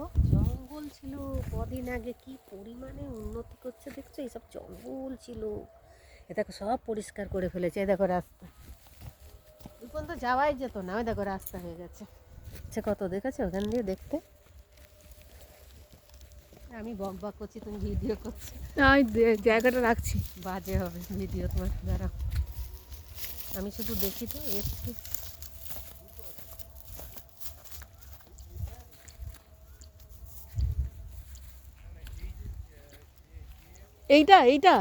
দেখো জঙ্গল ছিল কদিন আগে, কি পরিমাণে উন্নতি করছে দেখছো। এইসব জঙ্গল ছিল, এ দেখো সব পরিষ্কার করে ফেলেছে। এই দেখো রাস্তা, ওই পর্যন্ত যাওয়াই যেত না, ওই দেখো রাস্তা হয়ে গেছে। আচ্ছা কত দেখেছো ওখান দিয়ে দেখতে। আমি বক বক করছি, তুমি ভিডিও করছো। আমি জায়গাটা রাখছি। বাজে হবে ভিডিও তোমার, দাঁড়াও। আমি শুধু দেখি তো একটু। এইটা এইটা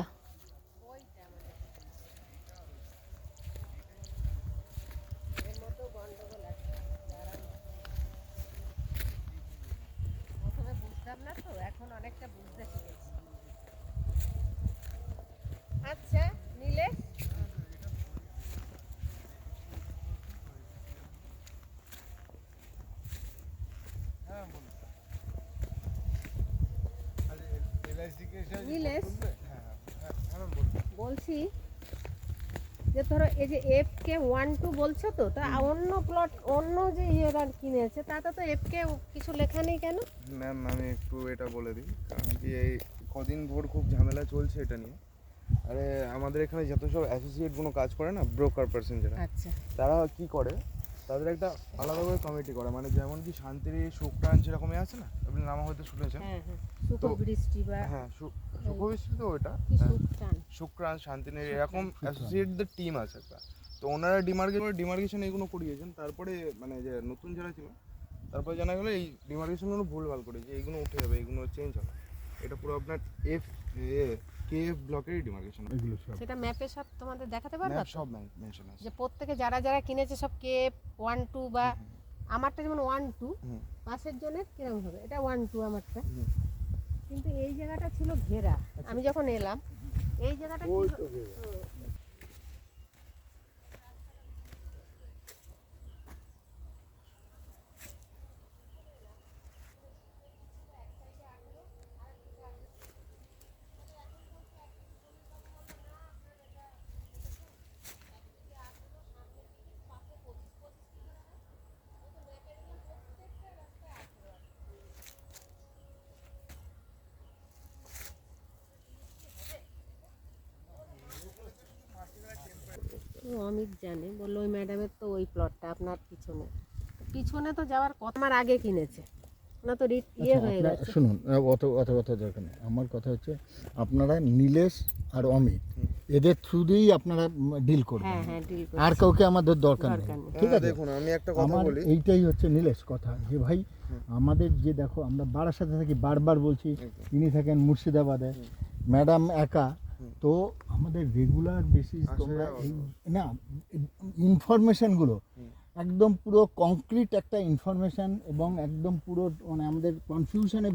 এর মতো গন্ডগোল আছে, দাঁড়াও। প্রথমে বুঝতাম না তো, এখন অনেকটা বুঝতে শিখেছি। আচ্ছা নীলেশ, নীলেশ বলছি যে ধরো এই যে FK12 বলছো তো, তা অন্য প্লট অন্য যে ইয়েরা কিনেছে তাতে তো FK কিছু লেখা নেই কেন? ম্যাম আমি একটু এটা বলে দিই, কারণ কি এই কদিন ভোর খুব ঝামেলা চলছে এটা নিয়ে। আরে আমাদের এখানে যত সব অ্যাসোসিয়েটগুলো কাজ করে না, ব্রোকার পার্সন যারা, আচ্ছা তারা কি করে, তাদের একটা আলাদা করে কমিটি করে, মানে যেমন কি শান্তির সুক্রান সেরকমই আছে না, আপনি নাম হয়তো শুনেছেন। হ্যাঁ হ্যাঁ, সুখবৃষ্টি বা হ্যাঁ সুখবৃষ্টি তো ওইটা, কি সুখটান। শুক্রান শান্তিনের এরকম অ্যাসোসিয়েটদের টিম আছে একটা। তো ওনারা ডিমার্কেশন এগুলো করিয়েছেন, তারপরে মানে যে নতুন যারা ছিল তারপরে জানা গেলো এই ডিমার্কেশনগুলো ভুলভাল করে, যে এইগুলো উঠে যাবে, এইগুলো চেঞ্জ হবে। এটা পুরো আপনার KF ব্লকেরই ডিমার্কেশন, এগুলো সব সেটা ম্যাপে সব তোমাদের দেখাতে পারবা ম্যাপ তো? সব মেনশন আছে। যে প্রত্যেকে যারা যারা কিনেছে সব K12 বা আমারটা যেমন 12, হুম। পাশের জনের কিরকম হবে, এটা 12 আমারটা। হুম। কিন্তু এই জায়গাটা ছিল ঘেরা, আমি যখন এলাম এই জায়গাটা ওই ছিল। তো ঘেরা। অমিত জানে, বললো ওই ম্যাডামের তো ওই প্লটটা আপনার পিছনে, পিছনে তো যাওয়ার কথা। আমার আগে কিনেছে না তো, ইয়ে হয়ে আপনার গেছে। শুনুন, অত অত কথা দরকার নেই। আমার কথা হচ্ছে আপনারা নীলেশ আর অমিত এদের থ্রু দিয়েই আপনারা ডিল করবেন। হ্যাঁ হ্যাঁ, ডিল আর কাউকে আমাদের দরকার নেই, দরকার নেই। ঠিক আছে? দেখুন আমি একটা কথা আমার বলি, এইটাই হচ্ছে নীলেশ কথা, যে ভাই আমাদের যে দেখো আমরা বারাসাতে থাকি, বারবার বলছি, তিনি থাকেন মুর্শিদাবাদে, ম্যাডাম একা। তো আমাদের রেগুলার বেসিস তোমরা এই না ইনফরমেশনগুলো একদম পুরো কংক্রিট একটা ইনফরমেশন, এবং একদম পুরো মানে আমাদের কনফিউশনে